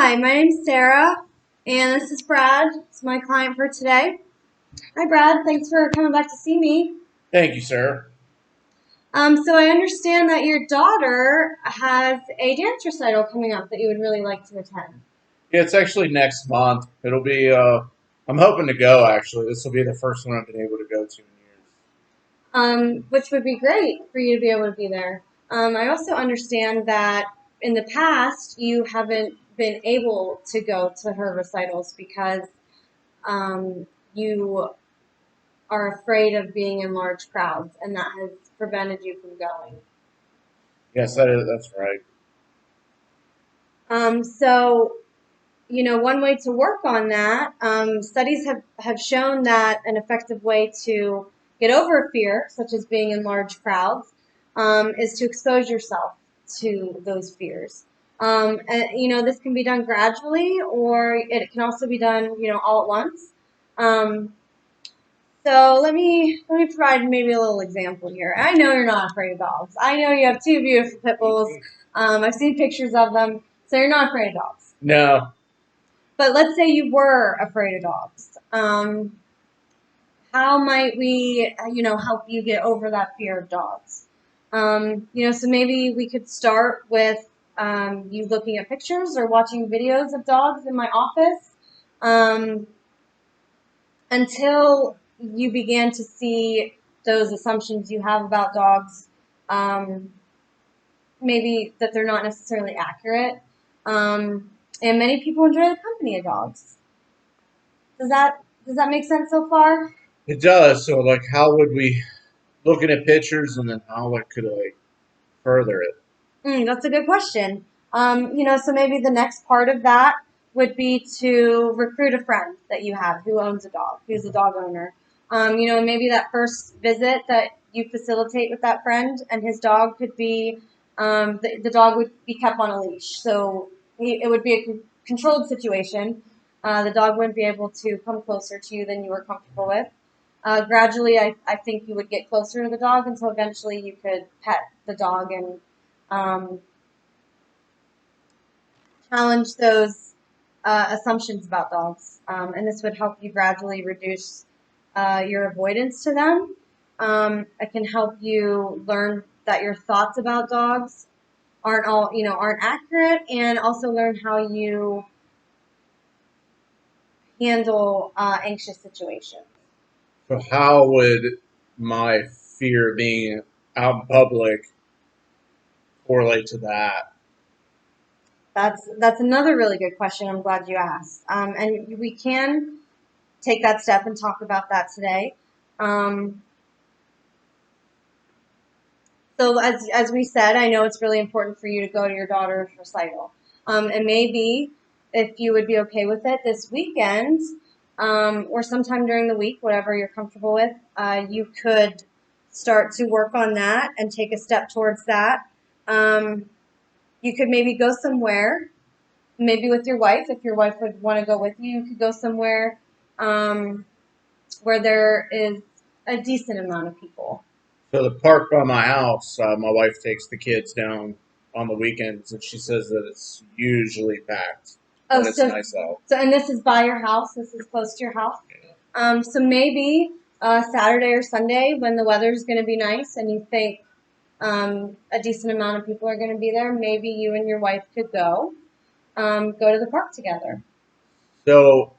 Hi, my name's Sarah, and this is Brad. It's my client for today. Hi, Brad. Thanks for coming back to see me. Thank you, sir. So I understand that your daughter has a dance recital coming up that you would really like to attend. Yeah, it's actually next month. It'll be, I'm hoping to go, actually. This will be the first one I've been able to go to in years. Which would be great for you to be able to be there. I also understand that in the past you haven't been able to go to her recitals because you are afraid of being in large crowds, and that has prevented you from going. Yes, that's right. So, one way to work on that, studies have shown that an effective way to get over fear, such as being in large crowds, is to expose yourself to those fears. This can be done gradually, or it can also be done, all at once. Um, So let me provide maybe a little example here. I know you're not afraid of dogs. I know you have two beautiful pit bulls. I've seen pictures of them, so you're not afraid of dogs. No, But let's say you were afraid of dogs. How might we, help you get over that fear of dogs? So maybe we could start with you looking at pictures or watching videos of dogs in my office. Um, until you began to see those assumptions you have about dogs, um, maybe that they're not necessarily accurate. And many people enjoy the company of dogs. Does that make sense so far? it does. So, like, how would we, looking at pictures and then how could I further it? That's a good question. So maybe the next part of that would be to recruit a friend that you have who owns a dog, who's a dog owner. Maybe that first visit that you facilitate with that friend and his dog could be the dog would be kept on a leash. So it would be a controlled situation. The dog wouldn't be able to come closer to you than you were comfortable with. Gradually, I think you would get closer to the dog until eventually you could pet the dog and um, challenge those assumptions about dogs. And this would help you gradually reduce your avoidance to them. It can help you learn that your thoughts about dogs aren't accurate, and also learn how you handle anxious situations. So, how would my fear of being out in public correlate to that? That's another really good question. I'm glad you asked. And we can take that step and talk about that today. Um, So as we said, I know it's really important for you to go to your daughter's recital. And maybe if you would be okay with it this weekend, or sometime during the week, whatever you're comfortable with, you could start to work on that and take a step towards that. Um, you could maybe go somewhere, maybe with your wife, if your wife would want to go with you. You could go somewhere um, where there is a decent amount of people. So, the park by my house, my wife takes the kids down on the weekends and she says that it's usually packed Oh, when it's so nice out. and this is by your house. This is close to your house. So maybe Saturday or Sunday when the weather's going to be nice and you think a decent amount of people are going to be there, maybe you and your wife could go to the park together. So,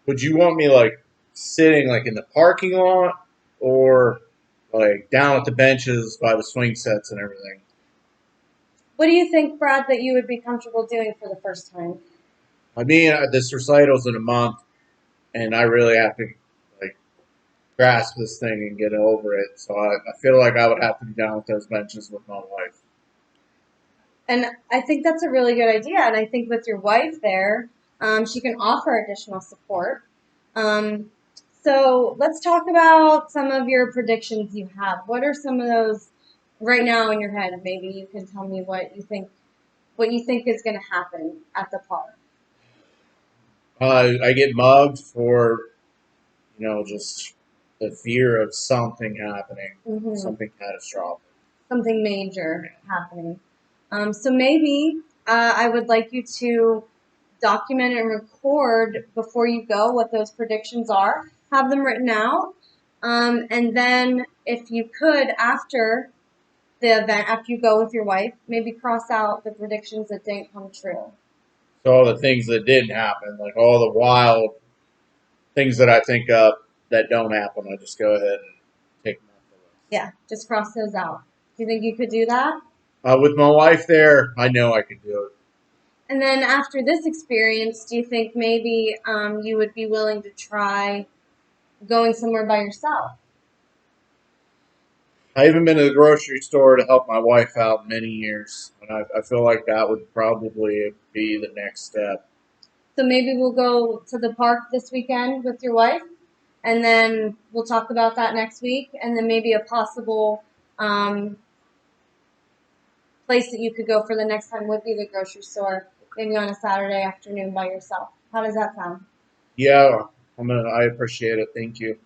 would you want me like sitting like in the parking lot or like down at the benches by the swing sets and everything? What do you think, Brad, that you would be comfortable doing for the first time? I mean, this recital's in a month, and I really have to like grasp this thing and get over it. So I feel like I would have to be down with those benches with my wife. And I think that's a really good idea. And I think with your wife there, she can offer additional support. Um, so let's talk about some of your predictions you have. What are some of those right now in your head? Maybe you can tell me what you think is going to happen at the park. I get mugged for just the fear of something happening, Hmm. something catastrophic. Something major happening. So maybe I would like you to document and record before you go what those predictions are. Have them written out. And then if you could, after the event, after you go with your wife, maybe cross out the predictions that didn't come true. So all the things that didn't happen, like all the wild things that I think of that don't happen, I just go ahead and take them off the list. Yeah, just cross those out. Do you think you could do that? With my wife there, I know I can do it. And then after this experience, do you think maybe you would be willing to try going somewhere by yourself? I haven't been to the grocery store to help my wife out in many years, and I feel like that would probably be the next step. So maybe we'll go to the park this weekend with your wife, and then we'll talk about that next week, and then maybe a possible um, place that you could go for the next time would be the grocery store, maybe on a Saturday afternoon by yourself. How does that sound? Yeah, I appreciate it. Thank you.